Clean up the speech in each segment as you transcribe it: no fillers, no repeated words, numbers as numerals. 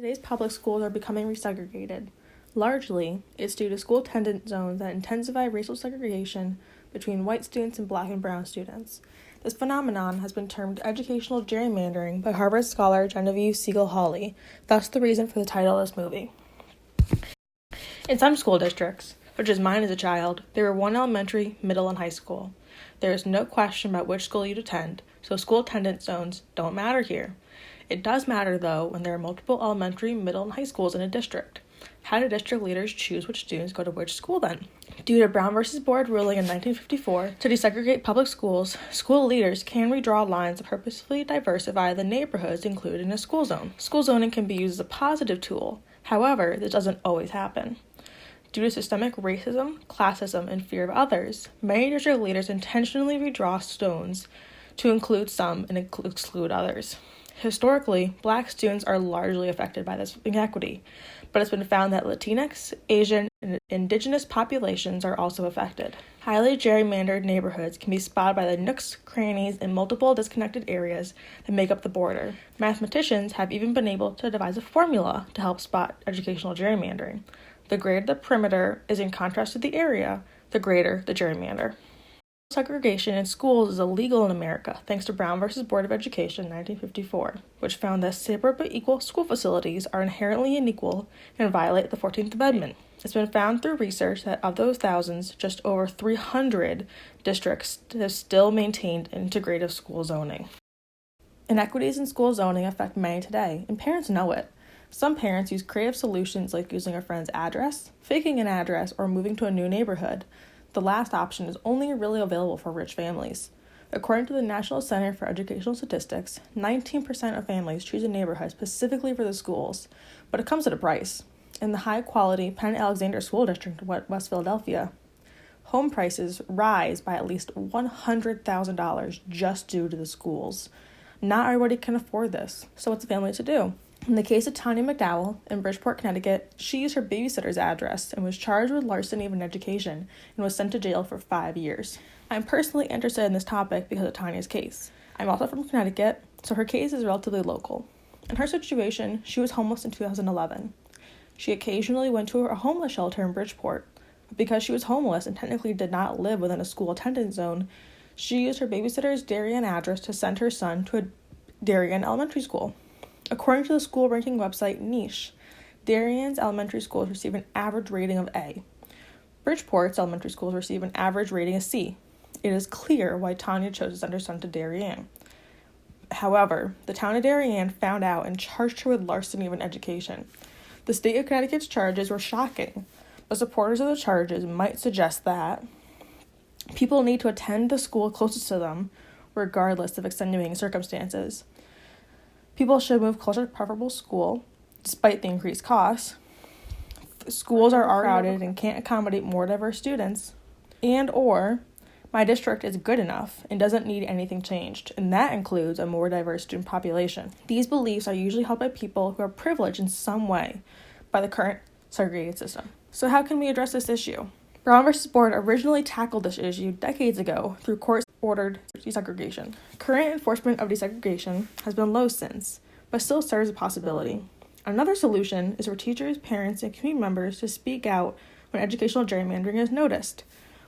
Today's public schools are becoming resegregated. Largely, it's due to school attendance zones that intensify racial segregation between white students and black and brown students. This phenomenon has been termed educational gerrymandering by Harvard scholar Genevieve Siegel-Hawley, thus the reason for the title of this movie. In some school districts, which is mine as a child, there were one elementary, middle, and high school. There is no question about which school you'd attend, so school attendance zones don't matter here. It does matter, though, when there are multiple elementary, middle, and high schools in a district. How do district leaders choose which students go to which school then? Due to Brown v. Board ruling in 1954 to desegregate public schools, school leaders can redraw lines to purposefully diversify the neighborhoods included in a school zone. School zoning can be used as a positive tool. However, this doesn't always happen. Due to systemic racism, classism, and fear of others, many district leaders intentionally redraw zones to include some and exclude others. Historically, black students are largely affected by this inequity, but it's been found that Latinx, Asian, and indigenous populations are also affected. Highly gerrymandered neighborhoods can be spotted by the nooks, crannies, and multiple disconnected areas that make up the border. Mathematicians have even been able to devise a formula to help spot educational gerrymandering. The greater the perimeter is in contrast to the area, the greater the gerrymander. Segregation in schools is illegal in America thanks to Brown v. Board of Education 1954, which found that separate but equal school facilities are inherently unequal and violate the 14th Amendment. It's been found through research that of those thousands, just over 300 districts have still maintained integrative school zoning. Inequities in school zoning affect many today, and parents know it. Some parents use creative solutions like using a friend's address, faking an address, or moving to a new neighborhood. The last option is only really available for rich families. According to the National Center for Educational Statistics, 19% of families choose a neighborhood specifically for the schools, but it comes at a price. In the high-quality Penn Alexander School District in West Philadelphia, home prices rise by at least $100,000 just due to the schools. Not everybody can afford this, so what's a family to do? In the case of Tanya McDowell in Bridgeport, Connecticut, she used her babysitter's address and was charged with larceny of an education and was sent to jail for 5 years. I'm personally interested in this topic because of Tanya's case. I'm also from Connecticut, so her case is relatively local. In her situation, she was homeless in 2011. She occasionally went to a homeless shelter in Bridgeport, but because she was homeless and technically did not live within a school attendance zone, she used her babysitter's Darien address to send her son to a Darien elementary school. According to the school ranking website Niche, Darien's elementary schools receive an average rating of A. Bridgeport's elementary schools receive an average rating of C. It is clear why Tanya chose to send her son to Darien. However, the town of Darien found out and charged her with larceny of an education. The state of Connecticut's charges were shocking, but supporters of the charges might suggest that people need to attend the school closest to them, regardless of extenuating circumstances. People should move closer to preferable school, despite the increased costs. Schools are crowded and can't accommodate more diverse students. And/or my district is good enough and doesn't need anything changed, and that includes a more diverse student population. These beliefs are usually held by people who are privileged in some way by the current segregated system. So how can we address this issue? Brown v. Board originally tackled this issue decades ago through court-ordered desegregation. Current enforcement of desegregation has been low since, but still serves a possibility. Another solution is for teachers, parents, and community members to speak out when educational gerrymandering is noticed.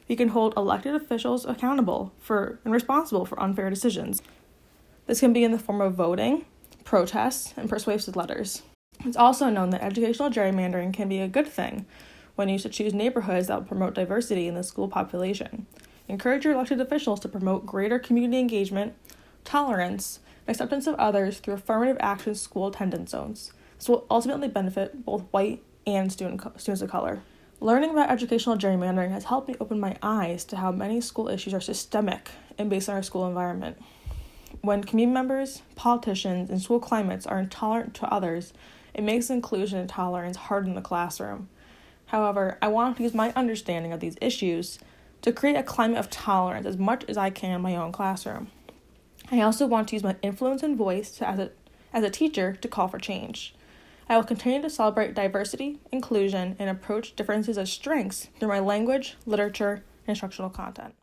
We can hold elected officials accountable for and responsible for unfair decisions. This can be in the form of voting, protests, and persuasive letters. It's also known that educational gerrymandering can be a good thing when used to choose neighborhoods that will promote diversity in the school population. Encourage your elected officials to promote greater community engagement, tolerance, and acceptance of others through affirmative action school attendance zones. This will ultimately benefit both white and students of color. Learning about educational gerrymandering has helped me open my eyes to how many school issues are systemic and based on our school environment. When community members, politicians, and school climates are intolerant to others, it makes inclusion and tolerance hard in the classroom. However, I want to use my understanding of these issues to create a climate of tolerance as much as I can in my own classroom. I also want to use my influence and voice as a teacher to call for change. I will continue to celebrate diversity, inclusion, and approach differences as strengths through my language, literature, and instructional content.